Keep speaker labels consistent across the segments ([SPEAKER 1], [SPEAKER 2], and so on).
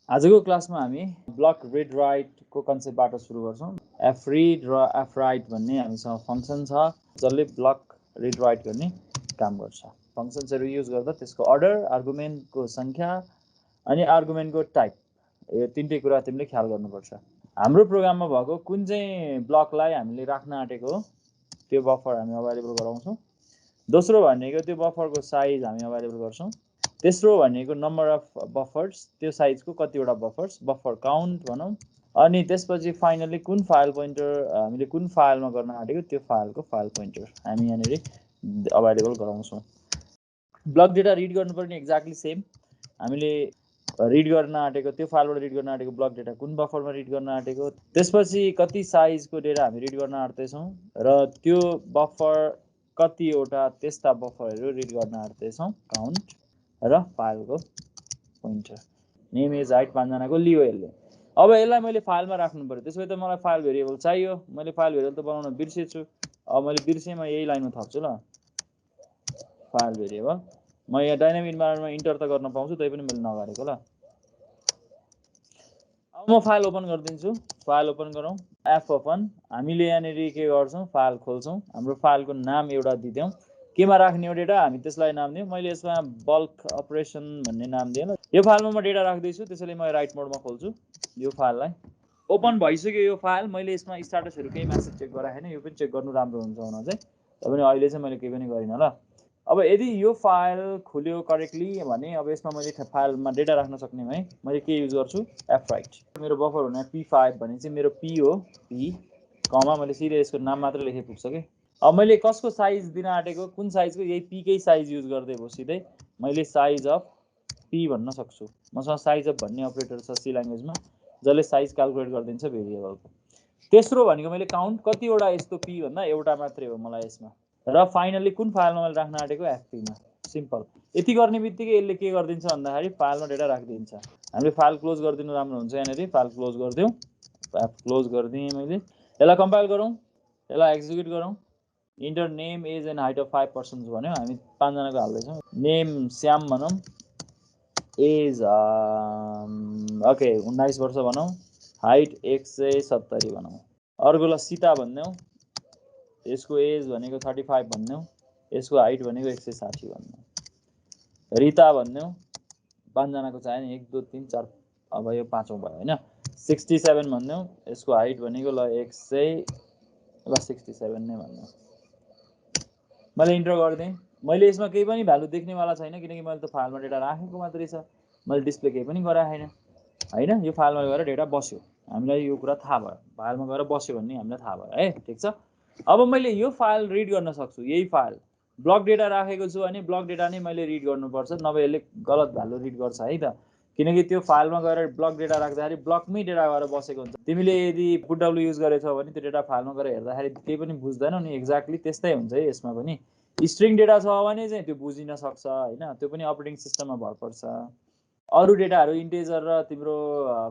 [SPEAKER 1] आजको क्लासमा हामी ब्लक रिड राइट को कन्सेप्टबाट सुरु गर्छौं। fread र fwrite भन्ने हामीसँग फंक्सन छ जसले ब्लक रिड राइट गर्ने काम गर्छ। फंक्सन्सहरु युज गर्दा त्यसको अर्डर, आर्गुमेन्टको संख्या अनि आर्गुमेन्टको टाइप यो तीनटै कुरा तिमीले ख्याल गर्नुपर्छ। हाम्रो प्रोग्राममा भएको कुन चाहिँ ब्लकलाई हामीले राख्न आँटेको हो त्यो बफर हामी अवेलेबल गराउँछौं। दोस्रो भनेको त्यो बफरको साइज हामी अवेलेबल गर्छौं। तेस्रो भनेको नम्बर अफ बफर्स, त्यो साइजको कतिवटा बफर्स, बफर काउन्ट भनौं। अनि त्यसपछि फाइनली कुन फाइल पोइन्टर हामीले कुन फाइलमा गर्न आँटेको त्यो फाइलको फाइल पोइन्टर हामी यहाँनेरि अवेलेबल गराउँछौं। ब्लक डेटा रिड गर्नुपर्ने एक्ज्याक्टली सेम। हामीले रिड गर्न आँटेको त्यो फाइलबाट रिड गर्न आँटेको ब्लक डेटा कुन बफरमा रिड गर्न आँटेको, त्यसपछि कति साइजको डेटा हामी रिड गर्न आँट्दैछौं र त्यो बफर कतिवटा त्यस्ता बफरहरू रिड गर्न आँट्दैछौं, काउन्ट र फाइलको पोइन्टर। नेम एज हाइट 5 जनाको लियो यसले। अब यसलाई मैले फाइलमा राख्नु पर्यो, त्यसैले त मलाई फाइल भेरिएबल चाहियो। मैले फाइल भेरिएबल त बनाउन बिर्सेछु। अब मैले बिर्सेमा यही लाइनमा थप्छु ल, फाइल भेरिएबल। म यहाँ डाइनामिक इन्भाइरोमेन्टमा इन्टर त गर्न पाउँछु, तै पनि मैले नगरेको ल। अब म फाइल ओपन गरिदिन्छु। फाइल ओपन गरौँ। F open. हामीले यहाँनेरि के गर्छौं, फाइल खोल्छौं। हाम्रो फाइलको नाम एउटा दिदैौं। केमा राख्ने हो डेटा, हामी त्यसलाई नाम दियौं। मैले यसमा बल्क अपरेसन भन्ने नाम दिएँ ल। यो फाइलमा म डेटा राख्दै छु, त्यसैले म राइट मोडमा खोल्छु यो फाइललाई। ओपन भइसक्यो यो फाइल। मैले यसमा स्ट्याटसहरु केही मेसेज चेक गराए छैन, यो पनि चेक गर्नु राम्रो हुन्छ हुन चाहिँ। तब पनि अहिले चाहिँ मैले केही पनि गरिन ल। अब यदि यो फाइल खुल्यो करेक्टली भने अब यसमा मैले फाइलमा डेटा राख्न सक्ने भए मैले के युज गर्छु, fwrite। मेरो बफर हुने p5 भने चाहिँ मेरो p हो, p कमा मैले सिधै यसको नाम मात्र लेखे पुग्छ के। अब मैले कसको साइज दिन आँटेको, कुन साइजको, यही p कै साइज युज गर्दै भो सिधै मैले साइज अफ p भन्न सक्छु। मसँग साइज अफ भन्ने अपरेटर छ सी ल्याङ्ग्वेजमा जसले साइज क्याल्कुलेट गरिदिन्छ भेरिएबलको। तेस्रो भनेको मैले काउन्ट कतिवटा यस्तो p भन्दा एउटा मात्रै हो मलाई यसमा। र फाइनली कुन फाइलमा मैले राख्न आँटेको, fp मा। सिम्पल। यति गर्ने बित्तिकै यसले के गर्दिन्छ भन्दाखेरि फाइलमा डेटा राखिदिन्छ। हामीले फाइल क्लोज गरिदिनु राम्रो हुन्छ। यहाँनेरि फाइल क्लोज गरिदिउँ। क्लोज गरिदिएँ मैले। यसलाई कम्पाइल गरौँ, यसलाई एक्जिक्युट गरौँ। Enter name age and height of 5 persons भन्यो, हामी 5 जनाको हाल्दैछौँ। नेम श्याम भनौँ, एज ओके 19 वर्ष भनौँ, हाइट 170 भनौँ। अर्कोलाई सीता भनिदेऊ, यसको एज भनेको 35 भनिदेऊ, यसको हाइट भनेको 160 भनिदेऊ। रिता भनिदेऊ, 5 जनाको चाहियो नि, 1 2 3 4, अब यो पाँचौं भयो हैन। 67 भनिदेऊ, यसको हाइट भनेको ल 67 नै भनिदेऊ। मैले इन्टर गर्दिएँ। मैले यसमा केही पनि भ्यालु देख्नेवाला छैन किनकि मैले त फाइलमा डेटा राखेको मात्रै छ। मैले डिस्प्ले केही पनि गराए छैन हैन। यो फाइलमा गएर डेटा बस्यो, हामीलाई यो कुरा थाहा भयो। फाइलमा गएर बस्यो भन्ने हामीलाई थाहा भयो है, ठीक छ। अब मैले यो फाइल रिड गर्न सक्छु। यही फाइल ब्लक डेटा राखेको छु भने ब्लक डेटा नै मैले रिड गर्नुपर्छ, नभए यसले गलत भ्यालु रिड गर्छ है त। किनकि त्यो फाइलमा गएर ब्लक डेटा राख्दाखेरि ब्लकमै डेटा गएर बसेको हुन्छ। तिमीले यदि पुटडब्ल्यु युज गरेछौ भने त्यो डेटा फाइलमा गएर हेर्दाखेरि केही पनि बुझ्दैनौ नि। एक्ज्याक्टली त्यस्तै हुन्छ है यसमा पनि। स्ट्रिङ डेटा छ भने चाहिँ त्यो बुझिन सक्छ हैन, त्यो पनि अपरेटिङ सिस्टममा भर पर्छ। अरु डेटाहरु इन्टिजर र तिम्रो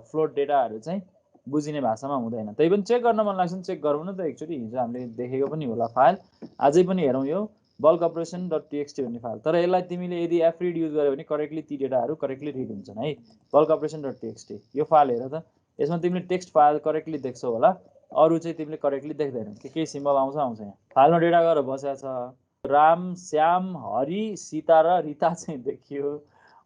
[SPEAKER 1] फ्लोट डेटाहरु चाहिँ बुझिने भाषामा हुँदैन। त्यही पनि चेक गर्न मन लाग्छ नि, चेक गरौँ न त एकचोटी। हिजो हामीले देखेको पनि होला फाइल, आजै पनि हेरौँ यो bulk operation.txt भन्ने फाइल। तर यसलाई तिमीले यदि fread युज गर्यो भने करेक्टली ती डेटाहरु करेक्टली रिड हुन्छन् है। bulk operation.txt यो फाइल हेर त, यसमा तिमीले टेक्स्ट फाइल करेक्टली देख्छौ होला, अरु चाहिँ तिमीले करेक्टली देख्दैनौ। के सिम्बल आउँछ यहाँ फाइलमा डेटा गएर बसेको छ। राम, श्याम, हरि, सीता र रिता चाहिँ देखियो।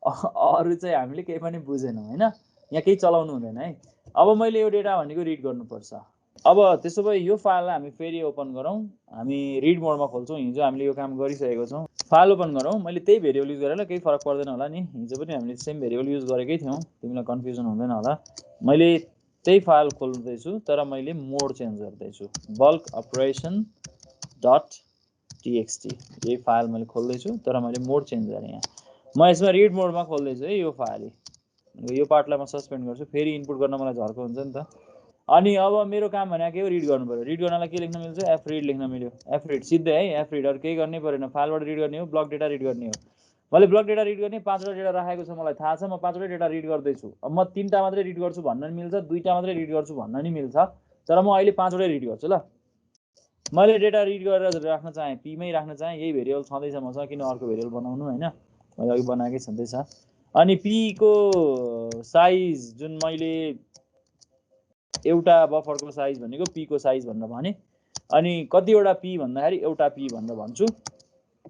[SPEAKER 1] अरु चाहिँ हामीले केही पनि बुझेनौं हैन। यहाँ केही चलाउनु हुँदैन है। अब मैले यो डेटा भनेको रिड गर्नुपर्छ। अब त्यसो भए यो फाइललाई हामी फेरि ओपन गरौँ। हामी रिड मोडमा खोल्छौँ। हिजो हामीले यो काम गरिसकेको छौँ। फाइल ओपन गरौँ। मैले त्यही भेरिएबल युज गरेर केही फरक पर्दैन होला नि। हिजो पनि हामीले सेम भेरिएबल युज गरेकै थियौँ, तिमीलाई कन्फ्युजन हुँदैन होला। मैले त्यही फाइल खोल्दै छु तर मैले मोड चेन्ज गर्दै छु। bulk operation डट txt यही फाइल मैले खोल्दै छु तर मैले मोड चेन्ज गरेँ। यहाँ म यसमा रिड मोडमा खोल्दै छु है यो फाइल। यो पार्टलाई म सस्पेन्ड गर्छु, फेरि इनपुट गर्न मलाई झर्को हुन्छ नि त। अनि अब मेरो काम भनेको के हो, रिड गर्नु पर्यो। रिड गर्नलाई के लेख्न मिल्छ, fread लेख्न मिल्यो। fread सिधै है, fread अरु केही गर्नै परेन। फाइलबाट रिड गर्ने हो, ब्लक डेटा रिड गर्ने हो। मैले ब्लक डेटा रिड गर्ने 5 वटा डेटा राखेको छ, मलाई थाहा छ। म 5 वटा डेटा रिड गर्दै छु। अब म 3 टा मात्रै रिड गर्छु भन्न नि मिल्छ, 2 टा मात्रै रिड गर्छु भन्न नि मिल्छ, तर म अहिले 5 वटा रिड गर्छु ल। मैले डेटा रिड गरेर राख्न चाहे p मै राख्न चाहे, यही भेरिएबल छँदैछ मसँग, किन अर्को भेरिएबल बनाउनु हैन। मैले अघि बनाएकै छँदैछ। अनि p को साइज जुन मैले एउटा बफरको साइज भनेको p को साइज भनेर भने अनि कतिवटा p भन्दाखेरि एउटा p भनेर भन्छु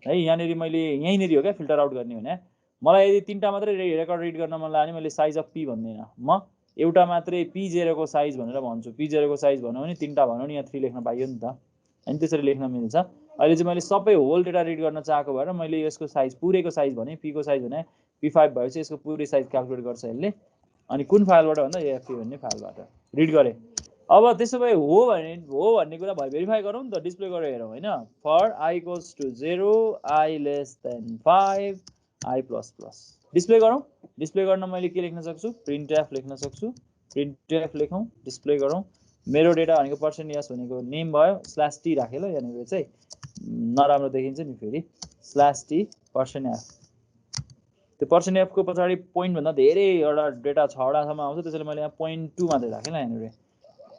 [SPEAKER 1] है। यहाँनेरि मैले यहीँनेरि हो क्या फिल्टर आउट गर्ने भने मलाई यदि तीनटा मात्रै रेकर्ड रिड गर्न मन लाग्यो भने मैले साइज अफ p भन्दैन, म एउटा मात्रै p0 को साइज भनेर भन्छु। p0 को साइज भन्यो भने तीनटा भन्यो भने यहाँ 3 लेख्न पाइयो नि त, अनि त्यसरी लेख्न मिल्छ। अहिले चाहिँ मैले सबै होल डेटा रिड गर्न चाहेको भएर मैले यसको साइज पुरैको साइज भने p को साइज भने p5 भएपछि यसको पुरै साइज क्याल्कुलेट गर्छ यसले। अनि कुन फाइलबाट भन्दा एएफपी भन्ने फाइलबाट रिड गरे। अब त्यसो भए हो भन्ने कुरा भयो, भेरिफाई गरौँ नि त, डिस्प्ले गरेर हेरौँ हैन। For i equals to 0 i less than 5 i plus plus display गरौँ। डिस्प्ले गर्न मैले के लेख्न सक्छु, प्रिन्टएफ लेख्न सक्छु। प्रिन्टएफ लेखौँ, डिस्प्ले गरौँ। मेरो डेटा भनेको %s भनेको नेम भयो, /t राखे ल, यहाँनिर चाहिँ नराम्रो देखिन्छ नि फेरि, /t %f। त्यो %f को पछाडि पोइन्ट भन्दा धेरैवटा डेटा 6वटासम्म आउँछ, त्यसैले मैले यहाँ 0.2 मात्रै राखेँ ल यहाँनिर।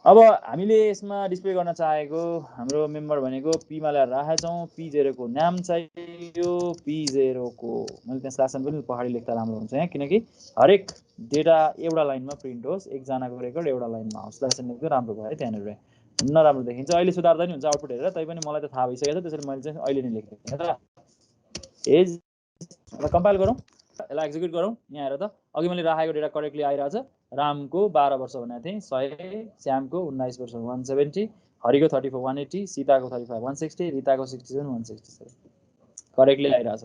[SPEAKER 1] अब हामीले यसमा डिस्प्ले गर्न चाहेको हाम्रो मेम्बर भनेको p मा ल्याएर राखेछौँ। p0 को नाम चाहियो, p0 को मैले त्यहाँ स्ल्यासन पनि पछाडि लेख्दा राम्रो हुन्छ यहाँ, किनकि हरेक डेटा एउटा लाइनमा प्रिन्ट होस्, एकजनाको रेकर्ड एउटा लाइनमा आओस्। स्ल्यासन लेख्दा राम्रो भयो है, त्यहाँनिर नराम्रो देखिन्छ। अहिले सुधार्दा नि हुन्छ आउटपुट हेरेर, तैपनि मलाई त थाहा भइसकेको छ, त्यसैले मैले चाहिँ अहिले नै लेख्दिएँ र एज कम्पाइल गरौँ, यसलाई एक्जिक्युट गरौँ। यहाँ हेर त, अघि मैले राखेको डेटा करेक्टली आइरहेछ। रामको 12 वर्ष भनेको थिएँ 100, श्यामको 19 वर्ष 170, हरिको 34 180, सीताको 35 160, रिताको 67 167 करेक्टली आइरहेछ।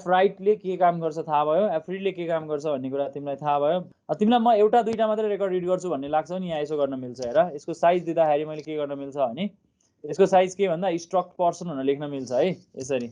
[SPEAKER 1] fwrite के काम गर्छ थाहा भयो, fread के काम गर्छ भन्ने कुरा तिमीलाई थाहा भयो। तिमीलाई म एउटा दुईटा मात्रै रेकर्ड रिड गर्छु भन्ने लाग्छ नि, यहाँ यसो गर्न मिल्छ हेर। यसको साइज दिँदाखेरि मैले के गर्न मिल्छ भने यसको साइज के भन्दा स्ट्रक्ट पर्सन भनेर लेख्न मिल्छ है, यसरी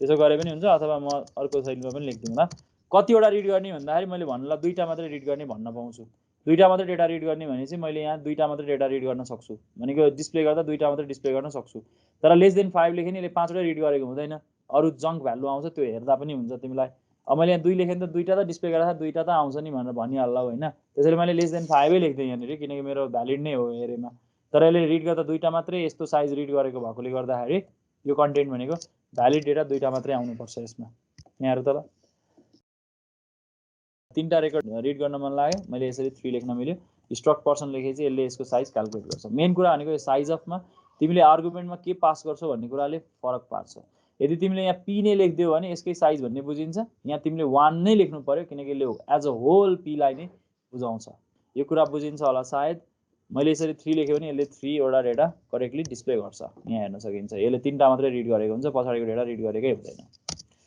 [SPEAKER 1] त्यसो गरे पनि हुन्छ, अथवा म अर्को शैलीमा पनि लेख्दिउँला। कतिवटा रिड गर्ने भन्दाखेरि मैले भन्नुलाई दुईटा मात्रै रिड गर्ने भन्न पाउँछु। दुईटा मात्रै डेटा रिड गर्ने भने चाहिँ मैले यहाँ दुईटा मात्रै डेटा रिड गर्न सक्छु, भनेको डिस्प्ले गर्दा दुईटा मात्रै डिस्प्ले गर्न सक्छु। तर लेस देन 5 लेखेँ नि, यसले 5वटै रिड गरेको हुँदैन, अरू जङ्क भ्यालु आउँछ, त्यो हेर्दा पनि हुन्छ तिमीलाई। अब मैले यहाँ 2 लेखेँ त दुईटा त डिस्प्ले गर्दा दुईटा त आउँछ नि भनेर भनिहाल्ला होइन, त्यसैले मैले लेस देन 5 लेख्दै यहाँनिर, किनकि मेरो भ्यालिड नै हो हेरेमा। तर यसले रिड गर्दा दुईटा मात्रै यस्तो साइज रिड गरेको भएकोले गर्दाखेरि यो कन्टेन्ट भनेको भ्यालिड डेटा दुईटा मात्रै आउनुपर्छ यसमा। यहाँ हेर त, तीनटा रेकर्ड रिड गर्न मन लाग्यो, मैले यसरी 3 लेख्न मिल्यो। स्ट्रक्ट पर्सन लेखेपछि यसले यसको साइज क्याल्कुलेट गर्छ। मेन कुरा भनेको यो साइज अफमा तिमीले आर्गुमेन्टमा के पास गर्छौ भन्ने कुराले फरक पार्छ। यदि तिमीले यहाँ p नै लेखिदियो भने यसकै साइज भन्ने बुझिन्छ, यहाँ तिमीले 1 नै लेख्नु पर्यो, किनकि यसले एज अ होल p लाई नै बुझाउँछ। यो कुरा बुझिन्छ होला सायद। मैले यसरी 3 लेख्यो भने यसले 3 वटा डेटा करेक्टली डिस्प्ले गर्छ। यहाँ हेर्न सकिन्छ, यसले 3टा मात्रै रिड गरेको हुन्छ, पछाडिको डेटा रिड गरेकै हुँदैन।